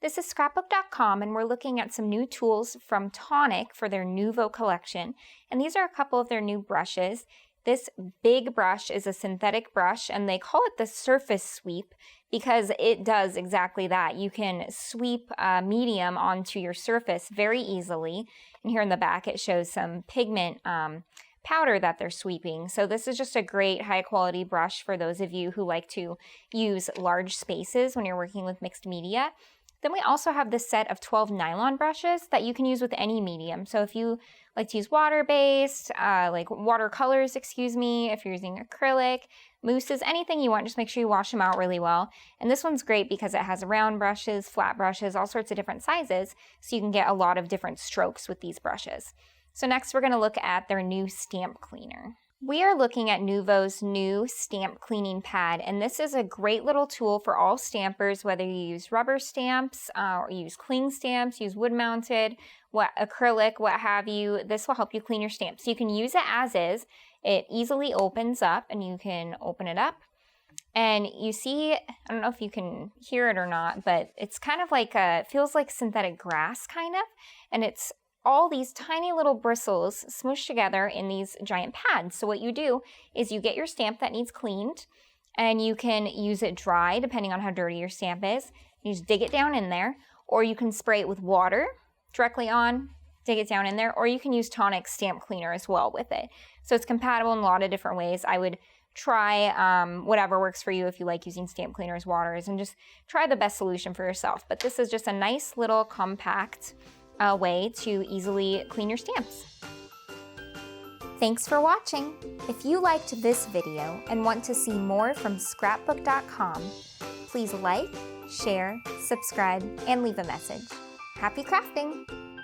This is Scrapbook.com, and we're looking at some new tools from Tonic for their Nuvo collection. And these are a couple of their new brushes. This big brush is a synthetic brush, and they call it the surface sweep because it does exactly that. You can sweep medium onto your surface very easily. And here in the back, it shows some pigment powder that they're sweeping. So this is just a great high quality brush for those of you who like to use large spaces when you're working with mixed media. Then we also have this set of 12 nylon brushes that you can use with any medium. So if you like to use water-based, like watercolors, if you're using acrylic, mousses, anything you want, just make sure you wash them out really well. And this one's great because it has round brushes, flat brushes, all sorts of different sizes, so you can get a lot of different strokes with these brushes. So next we're going to look at their new stamp cleaner. We are looking at Nuvo's new stamp cleaning pad, and this is a great little tool for all stampers, whether you use rubber stamps or use cling stamps, use wood mounted, acrylic, what have you. This will help you clean your stamps. You can use it as is. It easily opens up, and you can open it up. And you see, I don't know if you can hear it or not, but it's kind of like feels like synthetic grass kind of, and it's all these tiny little bristles smushed together in these giant pads. So what you do is you get your stamp that needs cleaned, and you can use it dry depending on how dirty your stamp is. You just dig it down in there, or you can spray it with water directly on, dig it down in there, or you can use Tonic stamp cleaner as well with it. So it's compatible in a lot of different ways. I would try whatever works for you if you like using stamp cleaners, waters, and just try the best solution for yourself. But this is just a nice little compact way to easily clean your stamps. Thanks for watching. If you liked this video and want to see more from Scrapbook.com, please like, share, subscribe, and leave a message. Happy crafting!